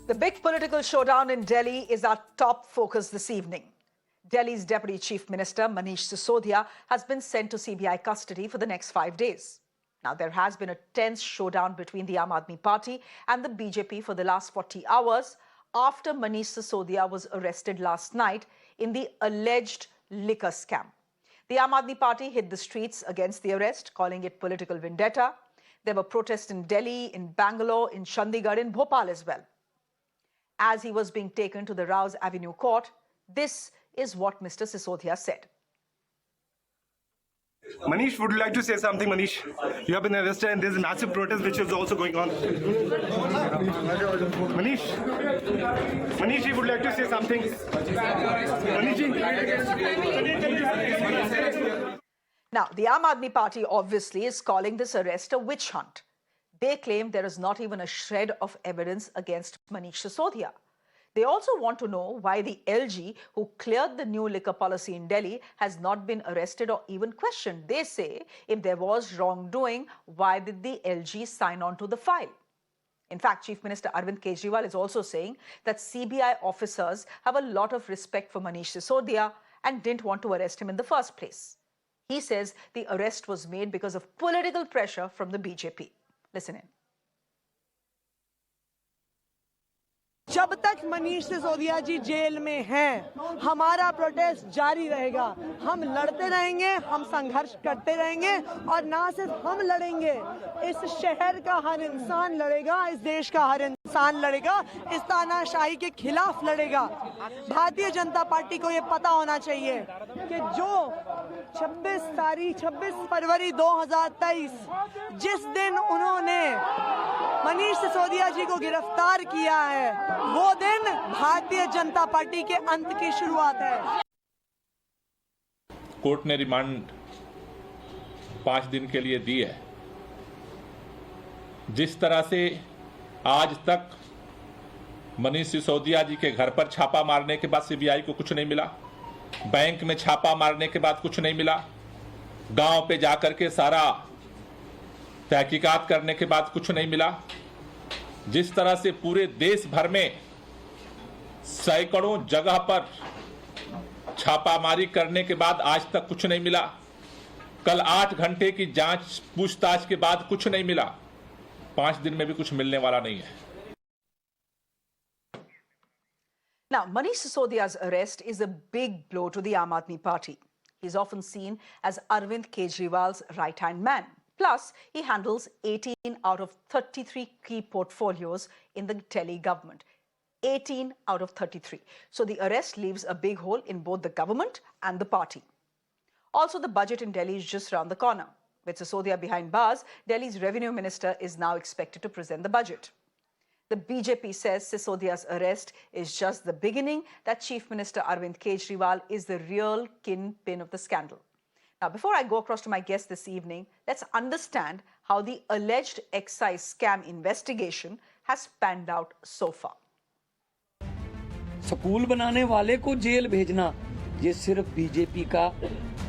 The big political showdown in Delhi is our top focus this evening. Delhi's Deputy Chief Minister, Manish Sisodia, has been sent to CBI custody for the next 5 days. Now, there has been a tense showdown between the Aam Aadmi Party and the BJP for the last 40 hours after Manish Sisodia was arrested last night in the alleged liquor scam. The Aam Aadmi Party hit the streets against the arrest, calling it political vendetta. There were protests in Delhi, in Bangalore, in Chandigarh, in Bhopal as well. As he was being taken to the Rouse Avenue court, this is what Mr. Sisodia said. Manish, would you like to say something, Manish? You have been arrested and there is a massive protest which is also going on. Manish, you would like to say something? Manish. Now, the Aam Aadmi Party obviously is calling this arrest a witch hunt. They claim there is not even a shred of evidence against Manish Sisodia. They also want to know why the LG, who cleared the new liquor policy in Delhi, has not been arrested or even questioned. They say if there was wrongdoing, why did the LG sign on to the file? In fact, Chief Minister Arvind Kejriwal is also saying that CBI officers have a lot of respect for Manish Sisodia and didn't want to arrest him in the first place. He says the arrest was made because of political pressure from the BJP. Listen in. जब तक मनीष सिसोदिया जी jail में हैं, हमारा protest जारी रहेगा। हम लड़ते रहेंगे, हम संघर्ष करते रहेंगे और ना सिर्फ हम लड़ेंगे, इस शहर का हर इंसान लड़ेगा, इस देश का हर इंसान लड़ेगा, इस तानाशाही के खिलाफ लड़ेगा। भारतीय जनता पार्टी को ये पता होना चाहिए कि जो 26 फरवरी 2023 जिस दिन उन्होंने मनीष सिसोदिया जी को गिरफ्तार किया है, वो दिन भारतीय जनता पार्टी के अंत की शुरुआत है। कोर्ट ने रिमांड 5 दिन के लिए दी है। जिस तरह से आज तक मनीष सिसोदिया जी के घर पर छापा मारने के बाद सीबीआई को कुछ नहीं मिला, बैंक में छापा मारने के बाद कुछ नहीं मिला, गांव पे जाकर के सारा तहकीकात करने के बाद कुछ नहीं मिला, जिस तरह से पूरे देश भर में सैकड़ों जगह पर छापामारी करने के बाद आज तक कुछ नहीं मिला, कल 8 घंटे की जांच पूछताछ के बाद कुछ नहीं मिला, 5 दिन में भी कुछ मिलने वाला नहीं है। Now, Manish Sisodia's arrest is a big blow to the Aam Aadmi Party. He's often seen as Arvind Kejriwal's right-hand man. Plus, he handles 18 out of 33 key portfolios in the Delhi government. 18 out of 33. So the arrest leaves a big hole in both the government and the party. Also, the budget in Delhi is just around the corner. With Sisodia behind bars, Delhi's revenue minister is now expected to present the budget. The BJP says Sisodia's arrest is just the beginning, that Chief Minister Arvind Kejriwal is the real kingpin of the scandal. Now, before I go across to my guest this evening, let's understand how the alleged excise scam investigation has panned out so far. School बनाने वाले को jail भेजना, ये सिर्फ BJP का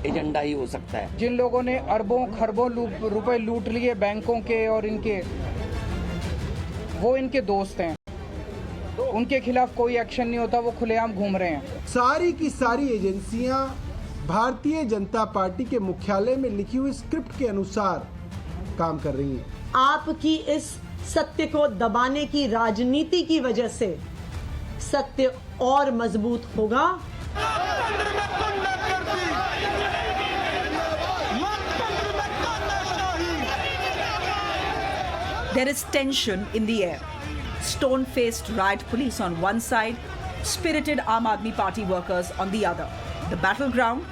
agenda ही हो सकता है। जिन लोगों ने अरबों खरबों रुपए लूट लिए बैंकों के और इनके, वो इनके दोस्त हैं, उनके खिलाफ कोई एक्शन नहीं होता, वो खुलेआम घूम रहे हैं। सारी की सारी एजेंसियां भारतीय जनता पार्टी के मुख्यालय में लिखी हुई स्क्रिप्ट के अनुसार काम कर रही हैं। आपकी इस सत्य को दबाने की राजनीति की वजह से सत्य और मजबूत होगा। There is tension in the air. Stone-faced riot police on one side, spirited Aam Aadmi Party workers on the other. The battleground,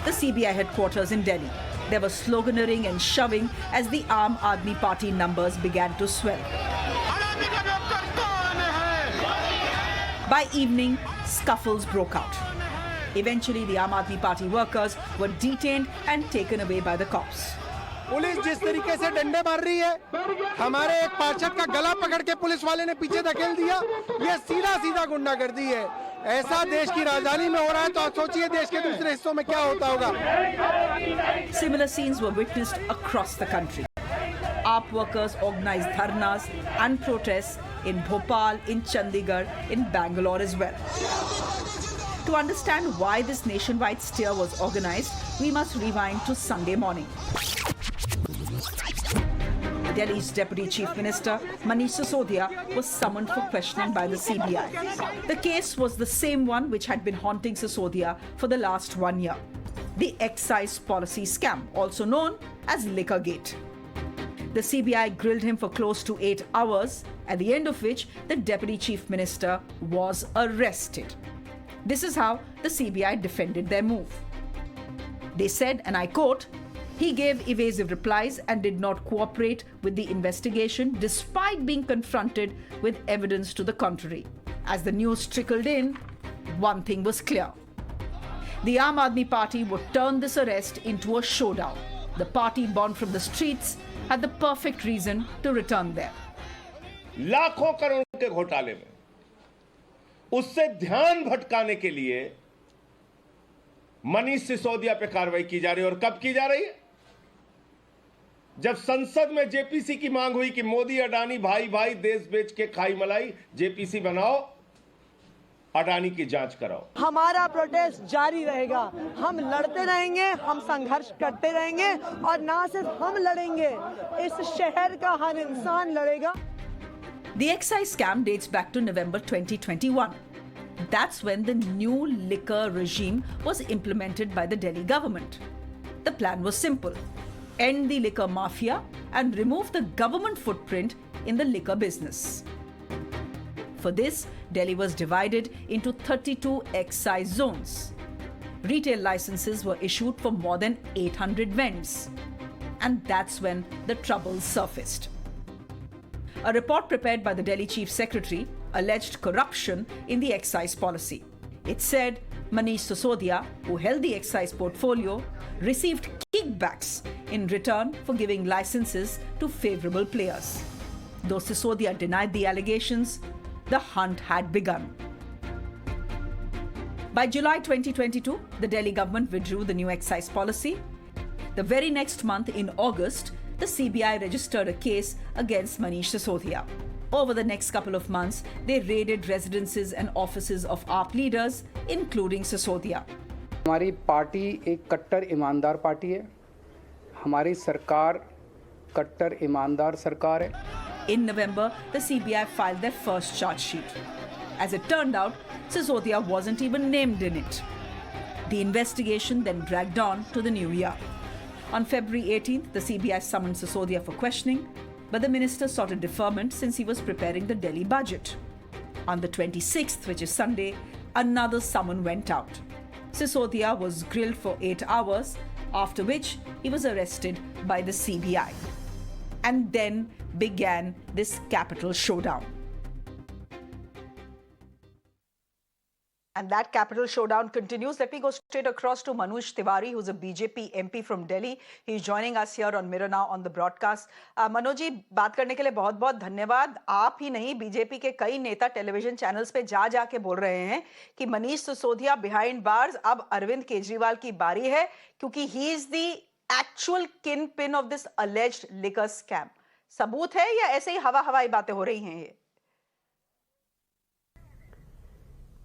the CBI headquarters in Delhi. There was sloganeering and shoving as the Aam Aadmi Party numbers began to swell. By evening, scuffles broke out. Eventually, the Aam Aadmi Party workers were detained and taken away by the cops. Police जिस तरीके से डंडे मार रही है, हमारे एक पार्षद का गला पकड़ के पुलिस वाले ने पीछे धकेल दिया, ये सीधा गुंडागर्दी है। ऐसा देश की राजधानी में हो रहा है तो आप सोचिए देश के दूसरे हिस्सों में क्या होता होगा। Similar scenes were witnessed across the country. AAP workers organized dharnas and protests in Bhopal, in Chandigarh, in Bangalore as well. To understand why this nationwide stir was organized, we must rewind to Sunday morning. Delhi's Deputy Chief Minister, Manish Sisodia, was summoned for questioning by the CBI. The case was the same one which had been haunting Sisodia for the last 1 year. The excise policy scam, also known as Liquorgate. The CBI grilled him for close to 8 hours, at the end of which the Deputy Chief Minister was arrested. This is how the CBI defended their move. They said, and I quote, "He gave evasive replies and did not cooperate with the investigation despite being confronted with evidence to the contrary." As the news trickled in, one thing was clear. The Aam Aadmi Party would turn this arrest into a showdown. The party born from the streets had the perfect reason to return there. लाखों करोड़ के घोटाले में उससे ध्यान भटकाने के लिए मनीष सिसोदिया पे कार्रवाई की जा रही है। और कब की जा रही है? जब संसद में जेपीसी की मांग हुई कि मोदी अडानी भाई भाई देश बेच के खाई मलाई, जेपीसी बनाओ, अडानी की जांच कराओ। हमारा प्रोटेस्ट जारी रहेगा, हम लड़ते रहेंगे, हम संघर्ष करते रहेंगे और ना सिर्फ हम लड़ेंगे, इस शहर का हर इंसान लड़ेगा। The excise scam dates back to November 2021. That's when the new liquor regime was implemented by the Delhi government. The plan was simple: end the liquor mafia and remove the government footprint in the liquor business. For this, Delhi was divided into 32 excise zones. Retail licenses were issued for more than 800 vends. And that's when the trouble surfaced. A report prepared by the Delhi Chief Secretary alleged corruption in the excise policy. It said Manish Sisodia, who held the excise portfolio, received kickbacks in return for giving licenses to favorable players. Though Sisodia denied the allegations, the hunt had begun. By July 2022, the Delhi government withdrew the new excise policy. The very next month, in August, the CBI registered a case against Manish Sisodia. Over the next couple of months, they raided residences and offices of AAP leaders, including Sisodia. हमारी party एक कट्टर ईमानदार party है। हमारी सरकार कट्टर ईमानदार सरकार है। In November, the CBI filed their first charge sheet. As it turned out, Sisodia wasn't even named in it. The investigation then dragged on to the new year. On February 18th, the CBI summoned Sisodia for questioning, but the minister sought a deferment since he was preparing the Delhi budget. On the 26th, which is Sunday, another summon went out. Sisodia was grilled for 8 hours, after which he was arrested by the CBI. And then began this capital showdown. And that capital showdown continues. Let me go straight across to Manoj Tiwari, who's a BJP MP from Delhi. He's joining us here on Mirror Now on the broadcast. Manoj ji, बात करने के लिए बहुत-बहुत धन्यवाद। आप ही नहीं, BJP के कई नेता टेलीविजन चैनल्स पे जा के बोल रहे हैं कि मनीष सिसोदिया बिहाइंड बार्स, अब अरविंद केजरीवाल की बारी है, क्योंकि ही इज द एक्चुअल किन pin of this alleged liquor scam. सबूत है या ऐसे ही हवाई बातें हो रही हैं ये?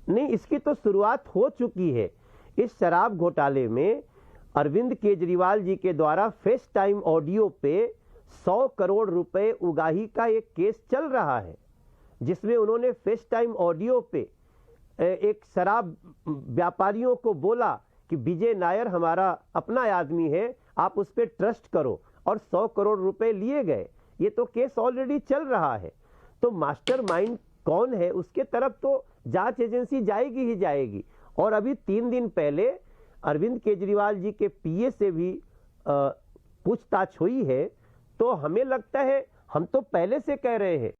नहीं, इसकी तो शुरुआत हो चुकी है। इस शराब घोटाले में अरविंद केजरीवाल जी के द्वारा फेस टाइम ऑडियो पे 100 करोड़ रुपए उगाही का एक केस चल रहा है, जिसमें उन्होंने फेस टाइम ऑडियो पे एक शराब व्यापारियों को बोला कि विजय नायर हमारा अपना आदमी है, आप उस पर ट्रस्ट करो, और 100 करोड़ रुपए लिए गए। ये तो केस ऑलरेडी चल रहा है। तो मास्टरमाइंड कौन है उसके तरफ तो जांच एजेंसी जाएगी ही जाएगी। और अभी 3 दिन पहले अरविंद केजरीवाल जी के पीए से भी पूछताछ हुई है। तो हमें लगता है, हम तो पहले से कह रहे हैं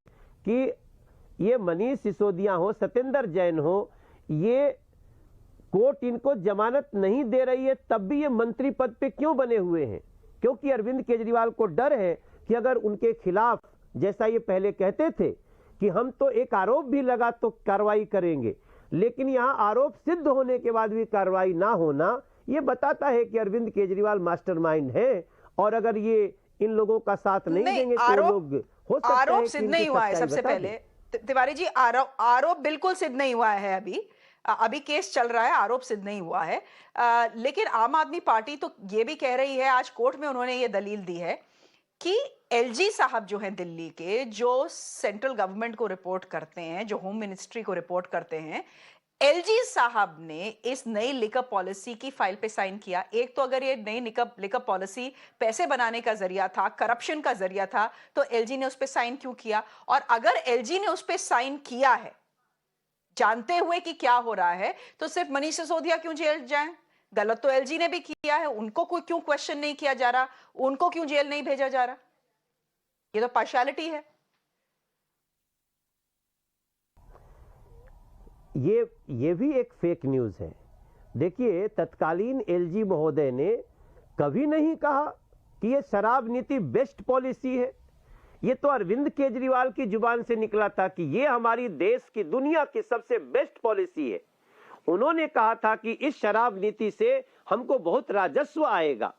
कि ये मनीष सिसोदिया हो, सत्येंद्र जैन हो, ये कोर्ट इनको जमानत नहीं दे रही है, तब भी ये मंत्री पद पे क्यों बने हुए हैं? क्योंकि अरविंद केजरीवाल को डर है कि अगर उनके खिलाफ, जैसा ये पहले कहते थे कि हम तो एक आरोप भी लगा तो कार्रवाई करेंगे, लेकिन यहां आरोप सिद्ध होने के बाद भी कार्रवाई ना होना, ये बताता है कि अरविंद केजरीवाल मास्टरमाइंड है। और अगर ये इन लोगों का साथ नहीं देंगे तो लोग हो सकता है आरोप कि सिद्ध इनकी नहीं हुआ है। सच्चाई सबसे बता पहले दें। तिवारी जी, आरोप बिल्कुल सिद्ध नहीं हुआ है। अभी केस चल रहा है, आरोप सिद्ध नहीं हुआ है। लेकिन आम आदमी पार्टी तो ये भी कह रही है, आज कोर्ट में उन्होंने ये दलील दी है कि एलजी साहब जो हैं दिल्ली के, जो सेंट्रल गवर्नमेंट को रिपोर्ट करते हैं, जो होम मिनिस्ट्री को रिपोर्ट करते हैं, एलजी साहब ने इस नई लिकर पॉलिसी की फाइल पे साइन किया। एक तो अगर ये नई लिकर पॉलिसी पैसे बनाने का जरिया था, करप्शन का जरिया था, तो एलजी ने उस पे साइन क्यों किया? और अगर एलजी ने उस पे साइन किया है जानते हुए कि क्या हो रहा है, तो सिर्फ मनीष सिसोदिया क्यों जेल जाएं? गलत तो एलजी ने भी किया है, उनको कोई क्यों क्वेश्चन नहीं किया जा रहा? उनको क्यों जेल नहीं भेजा जा रहा? ये तो पार्शियलिटी है। ये भी एक फेक न्यूज है। देखिए, तत्कालीन एलजी महोदय ने कभी नहीं कहा कि ये शराब नीति बेस्ट पॉलिसी है। ये तो अरविंद केजरीवाल की जुबान से निकला था कि ये हमारी देश की, दुनिया की सबसे बेस्ट पॉलिसी है। उन्होंने कहा था कि इस शराब नीति से हमको बहुत राजस्व आएगा।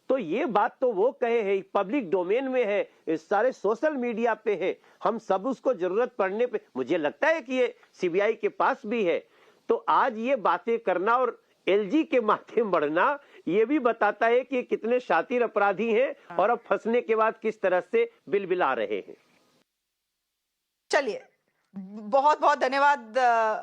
तो ये बात तो वो कहे हैं, पब्लिक डोमेन में है, इस सारे सोशल मीडिया पे है, हम सब उसको जरूरत पड़ने पे, मुझे लगता है कि ये सीबीआई के पास भी है। तो आज ये बातें करना और एलजी के माथे बढ़ना, ये भी बताता है कि कितने शातिर अपराधी हैं और अब फंसने के बाद किस तरह से बिलबिला रहे हैं। चलिए, बहुत बहुत धन्यवाद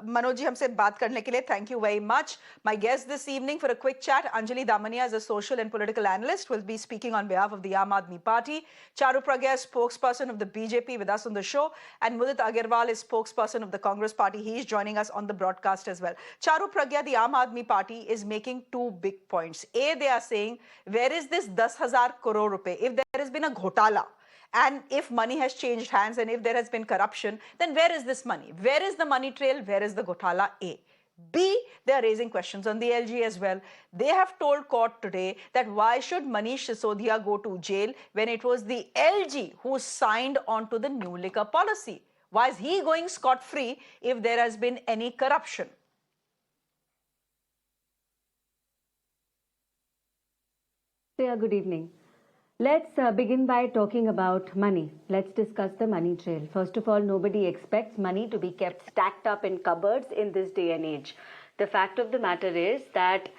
मनोज जी हमसे बात करने के लिए। Thank you very much. My guest this evening for a quick chat, Anjali Damania is a social and political analyst, will be speaking on behalf of the Aam Aadmi Party. Charu Pragya is spokesperson of the BJP with us on the show, and Mudit Agarwal is spokesperson of the Congress Party. He is joining us on the broadcast as well. Charu Pragya, the Aam Aadmi Party is making two big points. A, they are saying, where is this 10,000 crore rupee? If there has been a ghotala, and if money has changed hands, and if there has been corruption, then where is this money? Where is the money trail? Where is the ghotala? A. B, they are raising questions on the LG as well. They have told court today that why should Manish Sisodia go to jail when it was the LG who signed on to the new liquor policy? Why is he going scot-free if there has been any corruption? Good evening. Let's begin by talking about money. Let's discuss the money trail. First of all, nobody expects money to be kept stacked up in cupboards in this day and age. The fact of the matter is that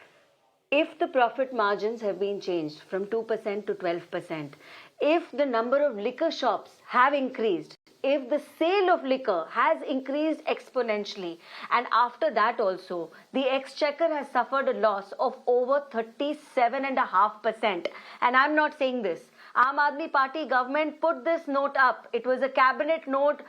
if the profit margins have been changed from 2% to 12%, if the number of liquor shops have increased, if the sale of liquor has increased exponentially, and after that also, the exchequer has suffered a loss of over 37.5%. And I'm not saying this. Aam Aadmi Party government put this note up. It was a cabinet note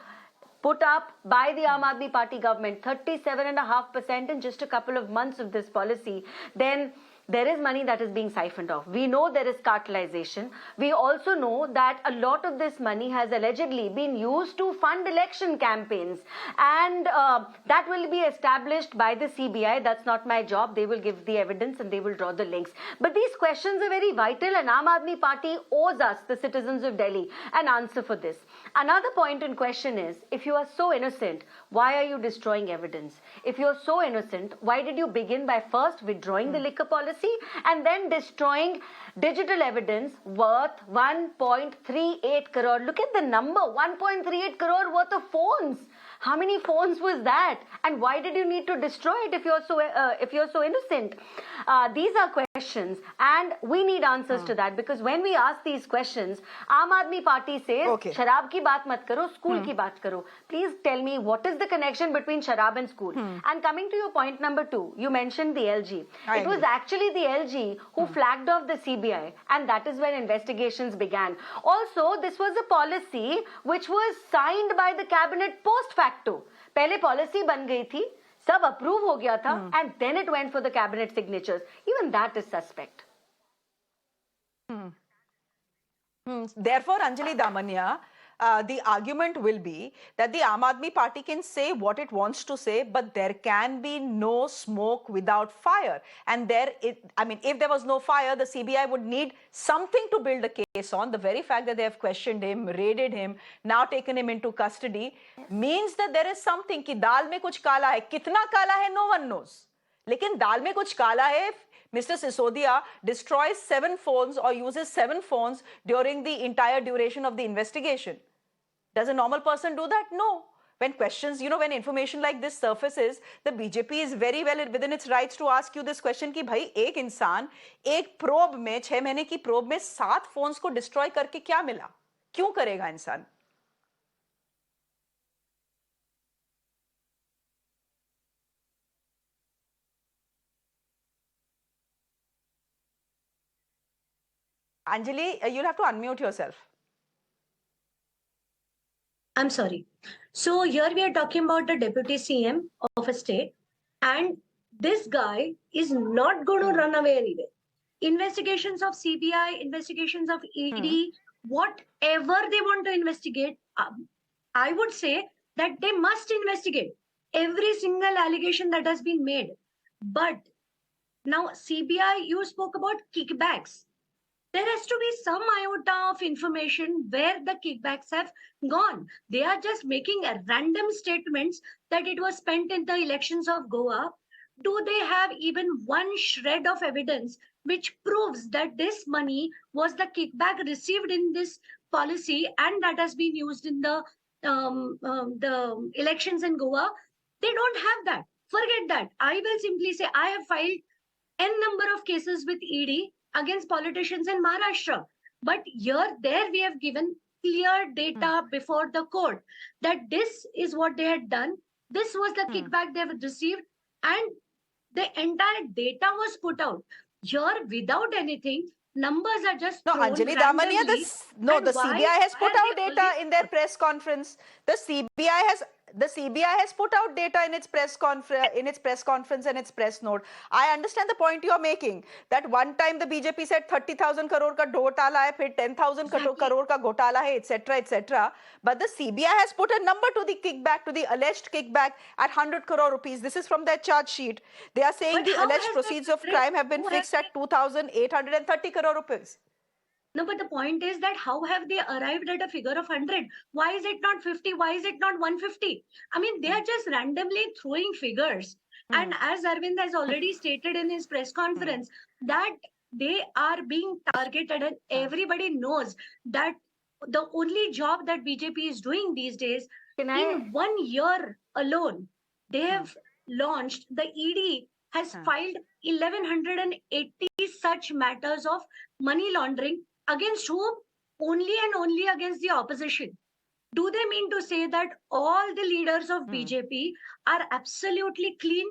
put up by the Aam Aadmi Party government, 37.5% in just a couple of months of this policy. Then there is money that is being siphoned off. We know there is cartelization. We also know that a lot of this money has allegedly been used to fund election campaigns, and that will be established by the CBI. That's not my job. They will give the evidence and they will draw the links. But these questions are very vital, and Aam Aadmi Party owes us, the citizens of Delhi, an answer for this. Another point in question is, if you are so innocent, why are you destroying evidence? If you're so innocent, why did you begin by first withdrawing the liquor policy and then destroying digital evidence worth 1.38 crore? Look at the number, 1.38 crore worth of phones. How many phones was that? And why did you need to destroy it if you're so innocent? These are questions, and we need answers to that, because when we ask these questions, Aam Aadmi Party says, "Sharab ki baat mat karo, school ki baat karo." Please tell me, what is the connection between sharab and school? And coming to your point number 2, you mentioned the LG. It was actually the LG who flagged off the CBI, and that is when investigations began. Also, this was a policy which was signed by the cabinet post facto. पहले policy बन गई थी, सब approve हो गया था, and then it went for the cabinet signatures. Even that is suspect. Therefore, Anjali Damania, the argument will be that the Aam Aadmi Party can say what it wants to say, but there can be no smoke without fire. And if there was no fire, the CBI would need something to build a case on. The very fact that they have questioned him, raided him, now taken him into custody, means that there is something कि दाल में कुछ काला है. कितना काला है, no one knows. लेकिन दाल में कुछ काला है Mr. Sisodia destroys 7 phones or uses 7 phones during the entire duration of the investigation. Does a normal person do that? No. When questions, when information like this surfaces, the BJP is very well within its rights to ask you this question कि भाई एक इंसान एक probe में 6 महीने की probe में 7 phones को डिस्ट्रॉय करके क्या मिला? क्यों करेगा इंसान? Anjali, you'll have to unmute yourself. I'm sorry. So here we are talking about the deputy CM of a state, and this guy is not going to run away anywhere. Investigations of CBI, investigations of ED, whatever they want to investigate, I would say that they must investigate every single allegation that has been made. But now CBI, you spoke about kickbacks. There has to be some iota of information where the kickbacks have gone. They are just making random statements that it was spent in the elections of Goa. Do they have even one shred of evidence which proves that this money was the kickback received in this policy and that has been used in the elections in Goa? They don't have that. Forget that. I will simply say I have filed n number of cases with ED against politicians in Maharashtra. But there we have given clear data before the court that this is what they had done. This was the kickback they have received, and the entire data was put out. Here, without anything, numbers are just no, thrown Anjali Damania, the CBI has put out data in their press conference. The CBI has put out data in its press conference and its press note. I understand the point you are making that one time the BJP said 30,000 crore ka घोटाला hai, फिर 10,000 crore ka घोटाला hai, etc., etc. But the CBI has put a number to the kickback, to the alleged kickback at 100 crore rupees. This is from their charge sheet. They are saying But the how alleged has proceeds that of crime have been fixed at 2,830 crore rupees. No, but the point is that how have they arrived at a figure of 100? Why is it not 50? Why is it not 150? I mean, they are just randomly throwing figures. And as Arvind has already stated in his press conference, that they are being targeted, and everybody knows that the only job that BJP is doing these days, in 1 year alone, they have launched, the ED has filed 1,180 such matters of money laundering. Against whom? Only and only against the opposition. Do they mean to say that all the leaders of BJP are absolutely clean?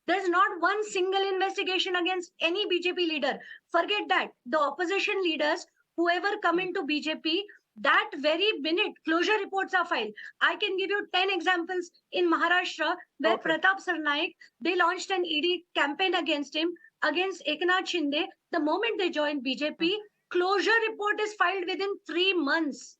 There's not one single investigation against any BJP leader. Forget that. The opposition leaders, whoever come into BJP, that very minute closure reports are filed. I can give you 10 examples in Maharashtra where Pratap Sarnaik, they launched an ED campaign against him, against Eknath Shinde. The moment they joined BJP, closure report is filed within 3 months.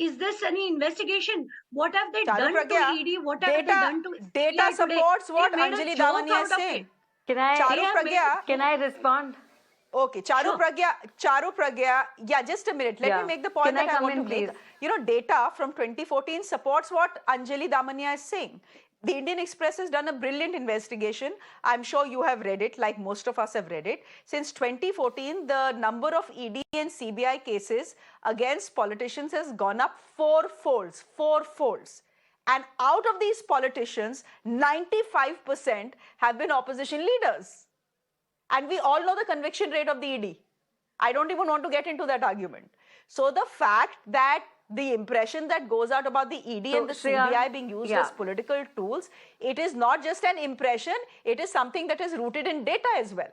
Is this any investigation? What have they done to ED? What have they done to data supports what Anjali Damania is saying. Can I respond? Okay, Charu Pragya, yeah, just a minute. Let me make the point that I want to make. Data from 2014 supports what Anjali Damania is saying. The Indian Express has done a brilliant investigation. I'm sure you have read it, like most of us have read it. Since 2014, the number of ED and CBI cases against politicians has gone up 4 folds. And out of these politicians, 95% have been opposition leaders. And we all know the conviction rate of the ED. I don't even want to get into that argument. So the fact that the impression that goes out about the ED and the CBI being used as political tools, it is not just an impression, it is something that is rooted in data as well.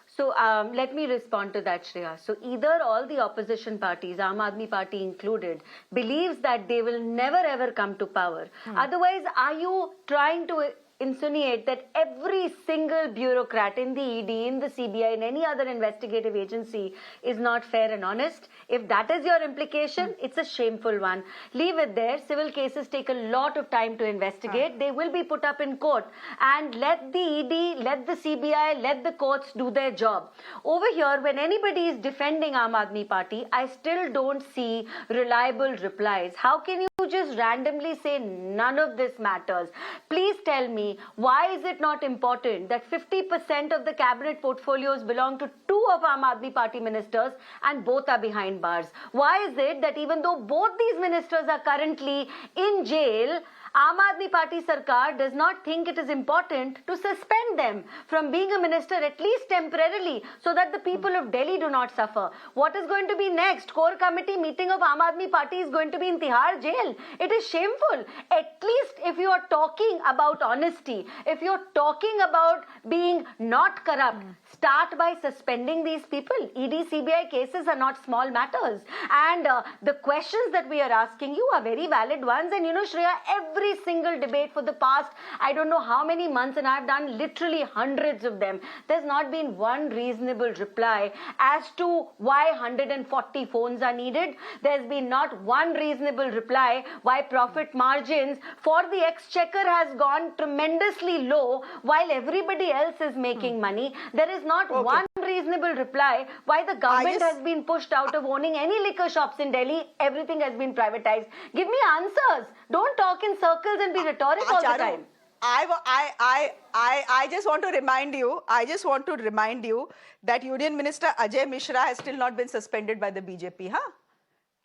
So let me respond to that, Shreya. So either all the opposition parties, Aam Aadmi Party included, believes that they will never ever come to power. Otherwise, are you trying to insinuate that every single bureaucrat in the ED, in the CBI, in any other investigative agency is not fair and honest? If that is your implication, it's a shameful one. Leave it there. Civil cases take a lot of time to investigate. They will be put up in court. And let the ED, let the CBI, let the courts do their job. Over here, when anybody is defending Aam Aadmi Party, I still don't see reliable replies. How can you just randomly say none of this matters? Please tell me, why is it not important that 50% of the cabinet portfolios belong to two of Aam Aadmi Party ministers and both are behind bars? Why is it that even though both these ministers are currently in jail, Aam Aadmi Party Sarkar does not think it is important to suspend them from being a minister at least temporarily so that the people of Delhi do not suffer? What is going to be next? Core committee meeting of Aam Aadmi Party is going to be in Tihar jail. It is shameful. At least if you are talking about honesty, if you are talking about being not corrupt, start by suspending these people. ED, CBI cases are not small matters. And the questions that we are asking you are very valid ones. And you know, Shreya, every single debate for the past, I don't know how many months, and I've done literally hundreds of them, there's not been one reasonable reply as to why 140 phones are needed. There's been not one reasonable reply why profit margins for the exchequer has gone tremendously low while everybody else is making money. There is not one reasonable reply why the government has been pushed out of owning any liquor shops in Delhi. Everything has been privatized. Give me answers. Don't talk in circles and be rhetoric all the time. I just want to remind you. I just want to remind you that Union Minister Ajay Mishra has still not been suspended by the BJP, huh?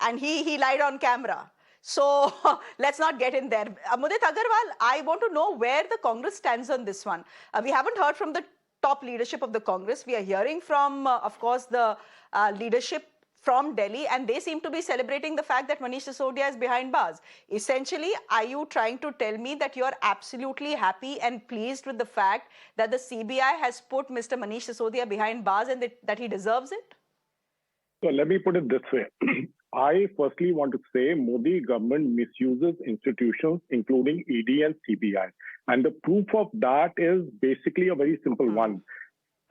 And he lied on camera. So let's not get in there. Mudit Agarwal, I want to know where the Congress stands on this one. We haven't heard from the top leadership of the Congress. We are hearing from, of course, the leadership from Delhi, and they seem to be celebrating the fact that Manish Sisodia is behind bars. Essentially, are you trying to tell me that you're absolutely happy and pleased with the fact that the CBI has put Mr. Manish Sisodia behind bars and that he deserves it? So let me put it this way. I firstly want to say Modi government misuses institutions, including ED and CBI. And the proof of that is basically a very simple one.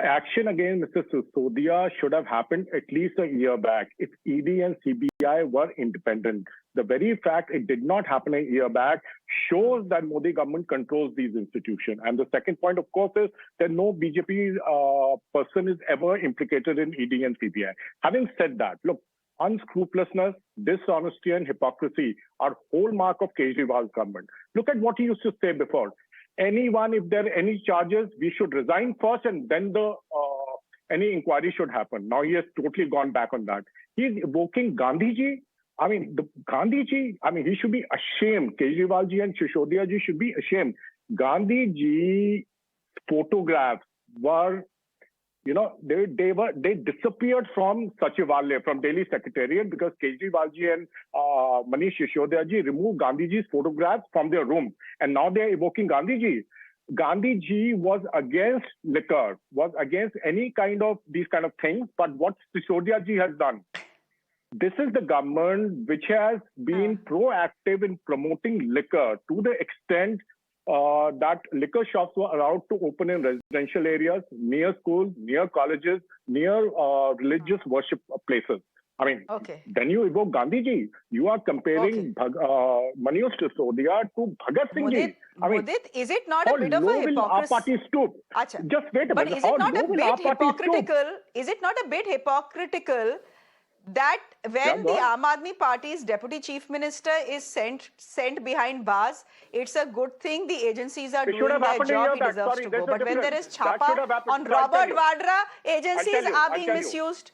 Action against Mr. Sisodia should have happened at least a year back if ED and CBI were independent. The very fact it did not happen a year back shows that Modi government controls these institutions. And the second point, of course, is that no BJP person is ever implicated in ED and CBI. Having said that, look, unscrupulousness, dishonesty, and hypocrisy are hallmark of Kejriwal's government. Look at what he used to say before. Anyone, if there are any charges, we should resign first and then any inquiry should happen. Now he has totally gone back on that. He's evoking Gandhiji. I mean, he should be ashamed. Kejriwalji and Sisodia-ji should be ashamed. Gandhiji photographs were, they disappeared from Sachivalaya, from Delhi Secretariat, because Kejriwalji and Manish Sisodia-ji removed Gandhiji's photographs from their room. And now they're evoking Gandhiji. Gandhiji was against liquor, was against any kind of these kind of things. But what Sisodia-ji has done, this is the government which has been proactive in promoting liquor to the extent that liquor shops were allowed to open in residential areas, near schools, near colleges, near religious worship places. I mean, then you evoke Gandhiji. You are comparing Manish Sisodia to Bhagat Singh Ji. Mudit, is it not a bit of a hypocrisy? Just wait a minute. But is it not a bit hypocritical? Is it not a bit hypocritical that when the Aam Aadmi Party's deputy chief minister is sent behind bars, it's a good thing the agencies are doing their job, he deserves to go. But when there is chapa on Robert Vadra, agencies are being misused.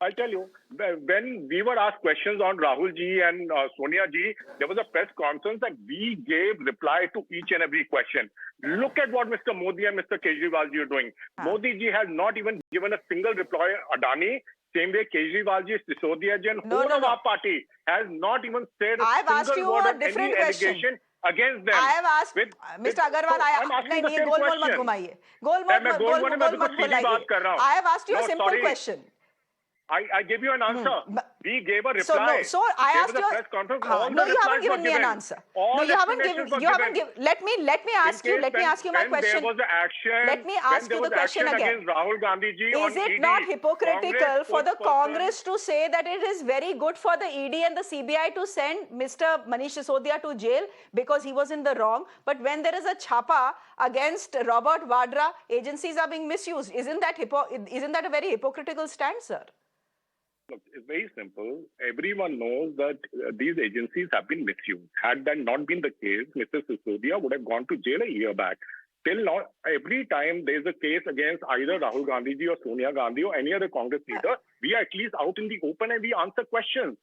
I'll tell you, when we were asked questions on Rahul ji and Sonia ji, there was a press conference that we gave reply to each and every question. Look at what Mr. Modi and Mr. Kejriwal ji are doing. Modi ji has not even given a single reply. Adani, same way Kejriwal ji, Sisodia ji, and whole of our party has not even said a single word of any allegation against them. I have asked Mr. Agarwal, I have asked you a simple question. I gave you an answer. We gave a reply. So I asked you. No, you haven't given me an answer. No, you haven't given. Let me ask you. Let me ask you my question. There was an action. Let me ask you the question again. Rahul Gandhi ji. Is it not hypocritical for the Congress to say that it is very good for the ED and the CBI to send Mr. Manish Sisodia to jail because he was in the wrong? But when there is a chapa against Robert Vadra, agencies are being misused. Isn't that a very hypocritical stand, sir? Look, it's very simple. Everyone knows that these agencies have been misused. Had that not been the case, Mr. Sisodia would have gone to jail a year back. Till now, every time there's a case against either Rahul Gandhi ji or Sonia Gandhi or any other Congress leader, we are at least out in the open and we answer questions.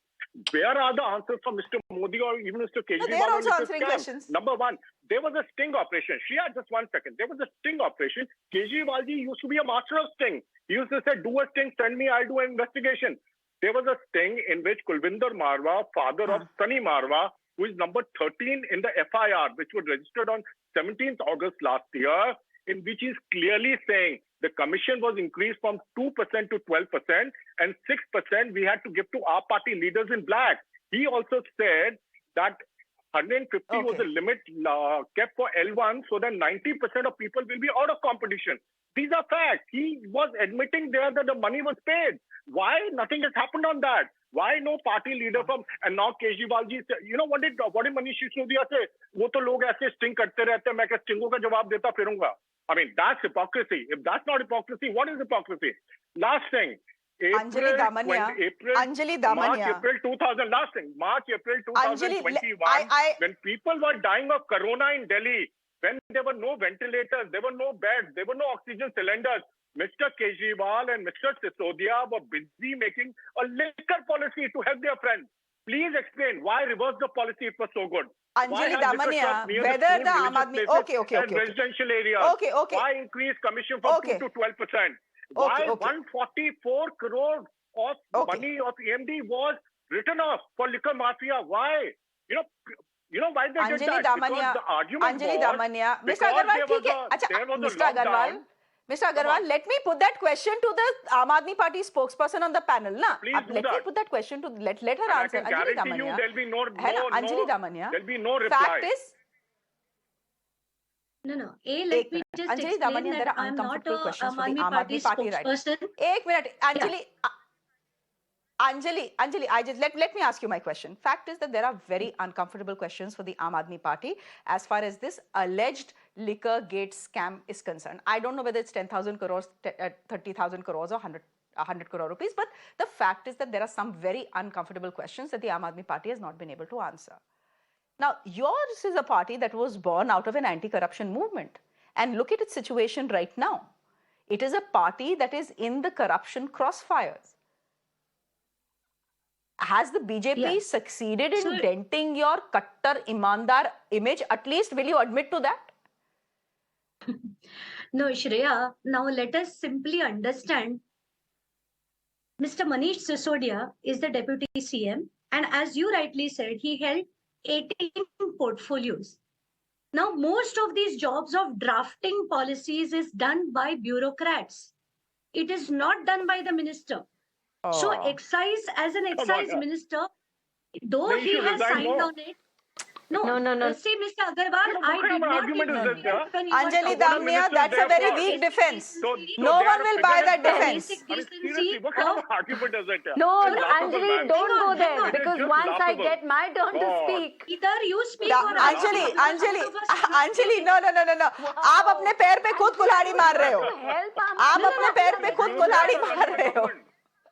Where are the answers from Mr. Modi or even Mr. Kejriwal? No, they are also or Mr. answering Scam? questions. Number one, there was a sting operation. Shreya, just 1 second. There was a sting operation. Kejriwal ji used to be a master of sting. He used to say, do a sting, send me, I'll do an investigation. There was a sting in which Kulvinder Marwa, father of Sunny Marwa, who is number 13 in the FIR, which was registered on 17th August last year, in which he is clearly saying the commission was increased from 2% to 12% and 6% we had to give to our party leaders in black. He also said that 150 was the limit kept for L1 so that 90% of people will be out of competition. These are facts. He was admitting there that the money was paid. Why nothing has happened on that? Why no party leader from, and now Kejriwal ji, you know what did Manish Sisodia say? वो तो लोग ऐसे sting करते रहते हैं, मैं क्या stingों का जवाब देता फिरूंगा. I mean, that's hypocrisy. If that's not hypocrisy, what is hypocrisy? Last thing. Anjali Damania. March, April 2000. Last thing. March, April 2021. When people were dying of corona in Delhi, when there were no ventilators, there were no beds, there were no oxygen cylinders, Mr. Kejriwal and Mr. Sisodia were busy making a liquor policy to help their friends. Please explain why reverse the policy if it was so good. Anjali Damania, whether the Aam Aadmi... Okay. Residential areas. Okay. Why increase commission from 2 to 12%? Why 144 crores of money of EMD was written off for liquor mafia? Why? You know why they did that? Because the argument Anjali was... Damania, Mr. Agarwal, Mr. Agarwal, let me put that question to the Aam Aadmi Party spokesperson on the panel. Let me put that question to, let her answer. Anjali Damania. There'll be Anjali Damania. There'll be no reply. Fact is... No. Let me just Anjali explain Damania, there that are I'm not uncomfortable a questions for Aam the Aadmi Aam Party Aadmi Party, right? spokesperson. 1 minute. Anjali, let me ask you my question. Fact is that there are very uncomfortable questions for the Aam Aadmi Party as far as this alleged Liquorgate scam is concerned. I don't know whether it's 10,000 crores, 30,000 crores or 100 crore rupees, but the fact is that there are some very uncomfortable questions that the Aam Aadmi Party has not been able to answer. Now, yours is a party that was born out of an anti-corruption movement. And look at its situation right now. It is a party that is in the corruption crossfires. Has the BJP succeeded in denting your Kattar Imandar image? At least will you admit to that? No, Shreya, now let us simply understand. Mr. Manish Sisodia is the Deputy CM, and as you rightly said, he held 18 portfolios. Now, most of these jobs of drafting policies is done by bureaucrats. It is not done by the minister. So, excise as an excise minister, though he has signed on it. No. See, Mr. Agarwal, I did not intervene. Anjali Damania, that's a very weak defense. No one will buy that defense. What kind of argument is it? No, Anjali, don't go there, because once I get my turn to speak. Either you speak or Anjali, no. आप अपने पैर पे खुद कुल्हाड़ी मार रहे हो. आप अपने पैर पे खुद कुल्हाड़ी मार रहे हो.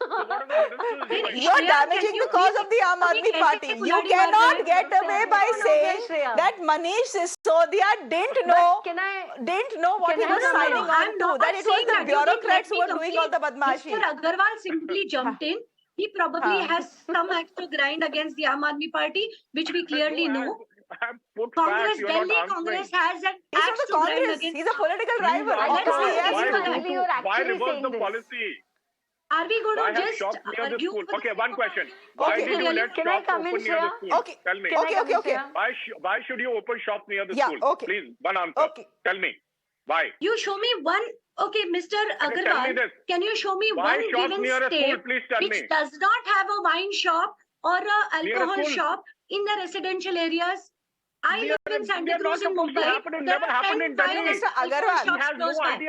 You're damaging the cause of the Aam Aadmi Party. You cannot get away by saying that Manish Sisodia didn't know what he was signing on to. That it was the bureaucrats who were doing all the badmashi. Mr. Agarwal simply jumped in. He probably has some axe to grind against the Aam Aadmi Party, which we clearly know. Congress, Delhi Congress has an axe to grind against. He's a political rival. Obviously, yes. Why reverse the policy? Are we going to just argue? Okay, one question. Why did you let shops open near the school? Okay. Tell me. Okay. Why should you open shops near the school? Okay. Please, one answer. Tell me. Why? You show me one. Okay, Mr. Agarwal, can you show me one given state which does not have a wine shop or an alcohol shop in the residential areas? I live in Santa Cruz in Mumbai. There are 10 Mr. Agarwal.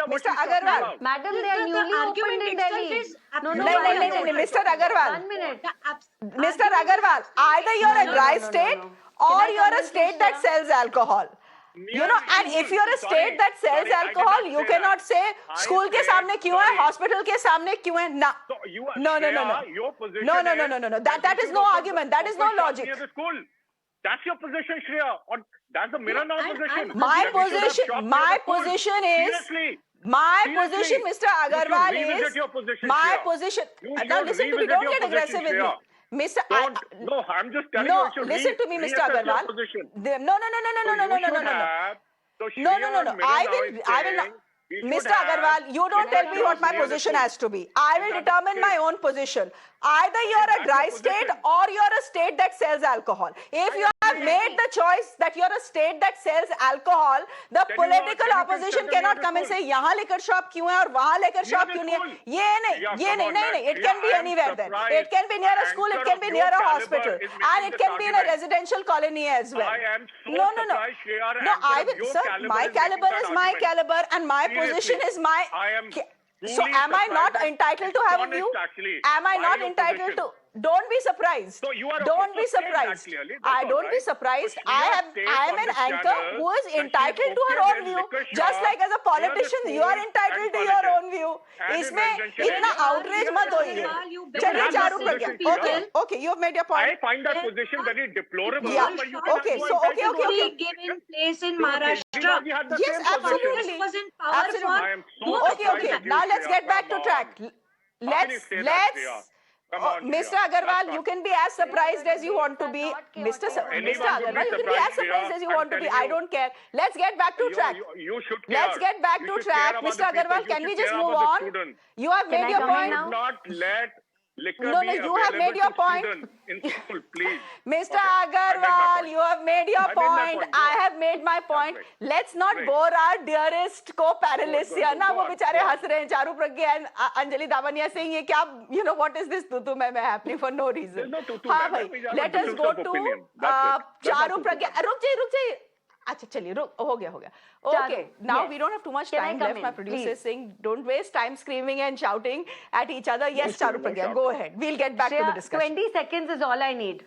Mr. Agarwal. Madam, they are newly opened in Delhi. No, Mr. Agarwal. 1 minute. Mr. Agarwal, either you're a dry state or you're a state that sells alcohol. You know, and if you're a state that sells alcohol, you cannot say school ke samne kyun hai, hospital ke samne kyun hai. Nah. No. Your position No. That is no argument. That is no logic. That's your position, Shreya. Or that's the Miranal position. My position is. Seriously. My position, Mr. Agarwal, is my Shreya. position. You Now should listen to me. revisit Don't your get aggressive with position, me. Shreya. Mr. No, I'm just telling No, you. You should listen to me, Mr. reassess your Agarwal. position. No. No. I will. Mr. Agarwal, you don't tell me what my position has to be. I will determine my own position. Either you're a dry state or you're a state that sells alcohol. If you have made the choice that you're a state that sells alcohol, the political opposition cannot come and say, "Yahan liquor shop kyun hai aur wahan liquor shop kyun nahi hai?" Ye nahi. It can be anywhere then. It can be near a school, it can be near a hospital, and it can be in a residential colony as well. No. No, I will, sir, my caliber is my caliber and my position is my... So am I not entitled to have a view? Am I not entitled to... Don't be surprised. Don't be surprised. I don't be surprised. I am an anchor who is entitled to her own view. Just like as a politician, you are entitled to your own view. इसमें इतना outrage मत होइए. चलिए चारू प्रज्ञा. Okay, you have made your point. I find that position very deplorable. Yeah. Okay. Given place in Maharashtra. Yes, absolutely. Was in power for. Okay. Now let's get back to track. Let's. Mr. Agarwal, you can be as surprised as you want to be. Mr. Agarwal, you can be as surprised as you want to be. I don't care. Let's get back to track. You should care. Let's get back to track. Mr. Agarwal, can we just move on? You have made your point. Not let liquor No, be you have made your available to point. students in school, please. Mr. Agarwal, you have made your point. I have made my point. Let's not bore our dearest co-panelists here. ना वो बेचारे हंस रहे हैं. चारू प्रज्ञा and Anjali Damania saying ये क्या, you know, what is this tutu मैं happening for no reason. हाँ भाई. Let us go to Charu प्रज्ञा. रुक जाइए. अच्छा चलिए हो गया. Okay, now we don't have too much time left. My producer is saying don't waste time screaming and shouting at each other. Yes, Charu Pragya, go ahead. We'll get back to the discussion. 20 seconds is all I need.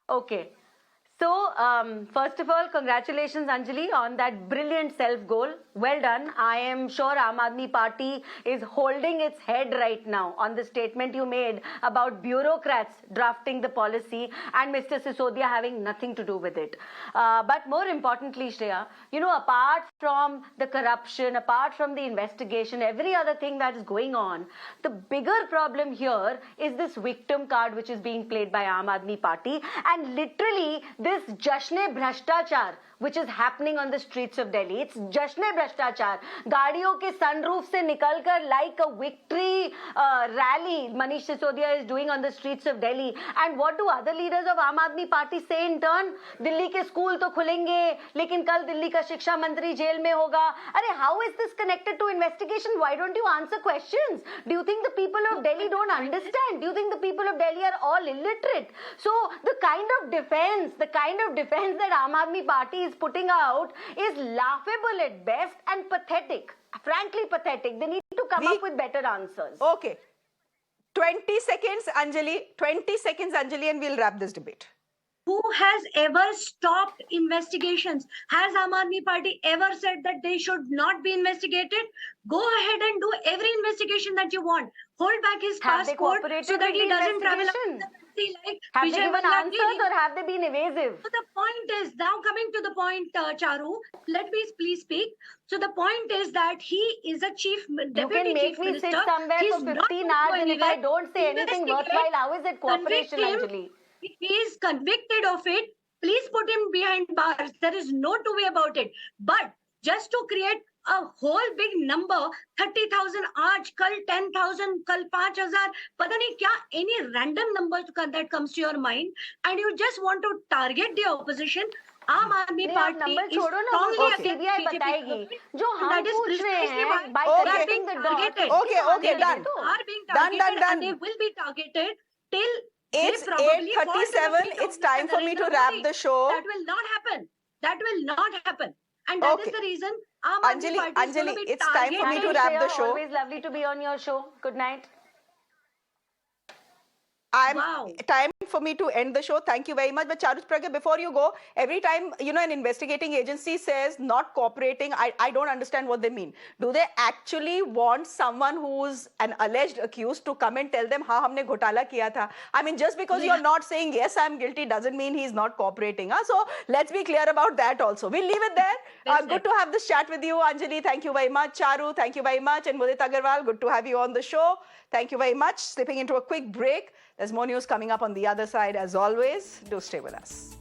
Okay. So, first of all, congratulations, Anjali, on that brilliant self-goal. Well done. I am sure Aam Aadmi Party is holding its head right now on the statement you made about bureaucrats drafting the policy and Mr. Sisodia having nothing to do with it. But more importantly, Shreya, you know, apart from the corruption, apart from the investigation, every other thing that is going on, the bigger problem here is this victim card which is being played by Aam Aadmi Party, and literally this Jashne Bhrashtachar which is happening on the streets of Delhi. It's Jashne Bhrashtachar. गाड़ियों के sunroof से निकलकर like a victory rally Manish Sisodia is doing on the streets of Delhi. And what do other leaders of Aam Aadmi Party say in turn? Delhi के school तो खुलेंगे, लेकिन कल दिल्ली का शिक्षा मंत्री जेल में होगा. अरे, how is this connected to investigation? Why don't you answer questions? Do you think the people of Delhi don't understand? Do you think the people of Delhi are all illiterate? So the kind of defense that Aam Aadmi Party is putting out is laughable at best and pathetic. Frankly pathetic. They need to come up with better answers. Okay. 20 seconds, Anjali, and we'll wrap this debate. Who has ever stopped investigations? Has Aam Aadmi Party ever said that they should not be investigated? Go ahead and do every investigation that you want. Hold back his passport so that he doesn't travel out the country like Have they given answers or have they been evasive? So the point is, now coming to the point, Charu, let me please speak. So the point is that he is a deputy chief minister. You can make me sit somewhere for 15 hours and if I don't say anything worthwhile, how is it cooperation, Anjali? If he is convicted of it, please put him behind bars. There is no two way about it. But just to create a whole big number, 30,000 aaj, kal 10,000, kal 5,000, pata nahi kya, any random number that comes to your mind, and you just want to target the opposition. Aam Aadmi Party is strongly against CBI बताएगी जो हम पूछ रहे हैं by connecting the dots. Okay, done. Are being targeted and they will be targeted till it's 8:37. It's time for me to wrap the show. That will not happen. And that is the reason Aam Aadmi Party is going to be it's time for me to wrap the show. Always lovely to be on your show. Good night. Time for me to end the show. Thank you very much. But Charut Pragya, before you go, every time an investigating agency says not cooperating, I don't understand what they mean. Do they actually want someone who's an alleged accused to come and tell them, "Ha, humne ghotala kiya tha"? I mean, just because you're not saying yes, I'm guilty, doesn't mean he's not cooperating. Huh? So let's be clear about that also. We'll leave it there. Good to have this chat with you, Anjali. Thank you very much. Charu, thank you very much. And Mudit Agarwal, good to have you on the show. Thank you very much. Slipping into a quick break. There's more news coming up on the other side as always. Do stay with us.